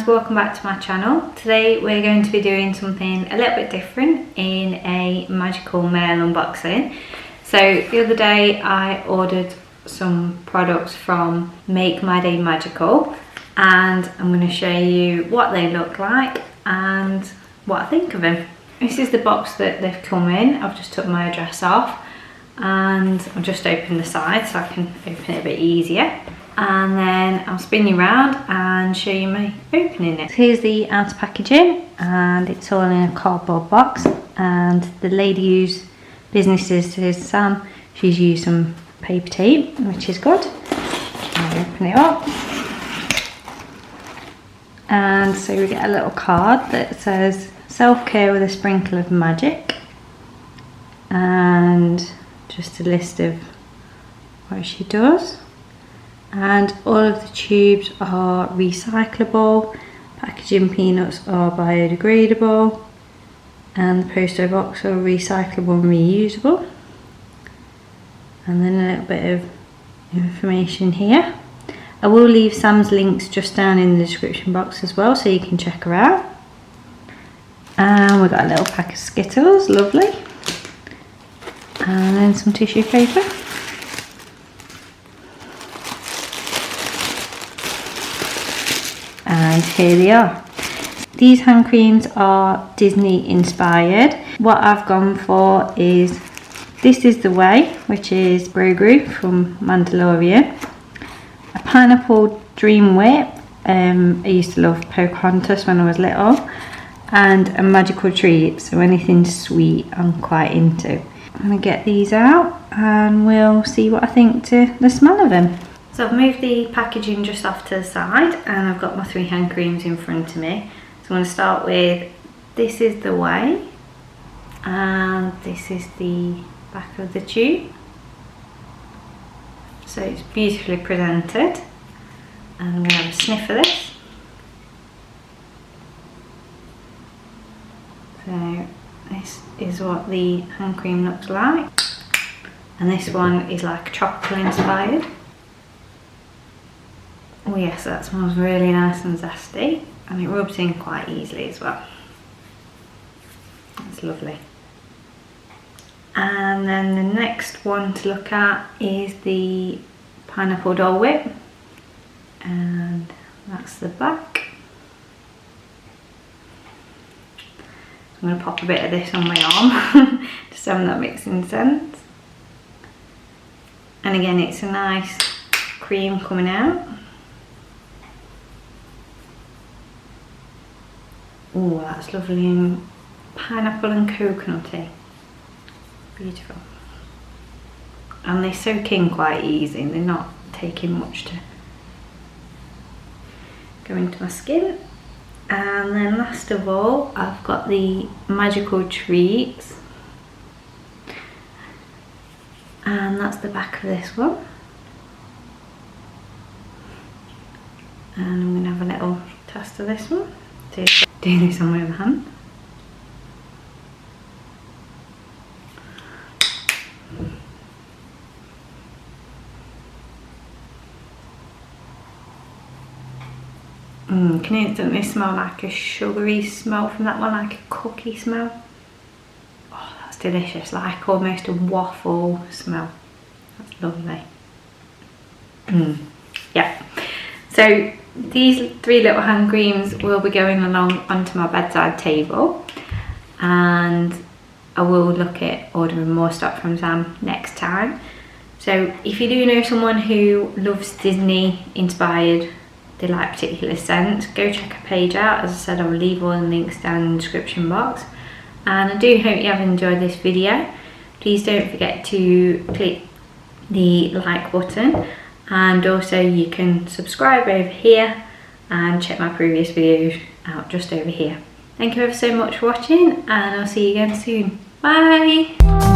and welcome back to my channel. Today we're going to be doing something a little bit different in a magical mail unboxing. So the other day I ordered some products from Make My Day Magical, and I'm going to show you what they look like and what I think of them. This is the box that they've come in. I've just took my address off and I've just opened the side so I can open it a bit easier. And then I'll spin you around and show you my opening it. Here's the outer packaging, and it's all in a cardboard box, and the lady whose business is Sam, she's used some paper tape, which is good. I'll open it up, and so we get a little card that says self-care with a sprinkle of magic, and just a list of what she does. And all of the tubes are recyclable, packaging peanuts are biodegradable, and the poster box are recyclable and reusable. And then a little bit of information here. I will leave Sam's links just down in the description box as well, so you can check her out. And we've got a little pack of Skittles, lovely. And then some tissue paper. And here they are. These hand creams are Disney inspired. What I've gone for is This Is the Way, which is Grogu from Mandalorian. A pineapple dream whip. I used to love Pocahontas when I was little. And a magical treat, so anything sweet I'm quite into. I'm going to get these out and we'll see what I think to the smell of them. So I've moved the packaging just off to the side, and I've got my 3 hand creams in front of me. So I'm going to start with This Is the Way, and this is the back of the tube. So it's beautifully presented, and I'm going to have a sniff of this. So this is what the hand cream looks like, and this one is like tropical inspired. Oh yes, that smells really nice and zesty, and it rubs in quite easily as well. That's lovely. And then the next one to look at is the pineapple Dole Whip, and that's the back. I'm going to pop a bit of this on my arm, just so I'm not mixing scents. And again, it's a nice cream coming out. Oh, that's lovely, and pineapple and coconutty. Beautiful. And they soak in quite easy, they're not taking much to go into my skin. And then last of all, I've got the magical treats, and that's the back of this one. And I'm going to have a little test of this one. Do this on my other hand. Can you instantly smell like a sugary smell from that one, like a cookie smell? Oh, that's delicious, like almost a waffle smell. That's lovely. Yeah. So these 3 little hand creams will be going along onto my bedside table, and I will look at ordering more stock from Sam next time. So if you do know someone who loves Disney inspired, they like particular scents, go check her page out. As I said, I'll leave all the links down in the description box. And I do hope you have enjoyed this video. Please don't forget to click the like button, and also you can subscribe over here and check my previous videos out just over here. Thank you ever so much for watching, and I'll see you again soon. Bye!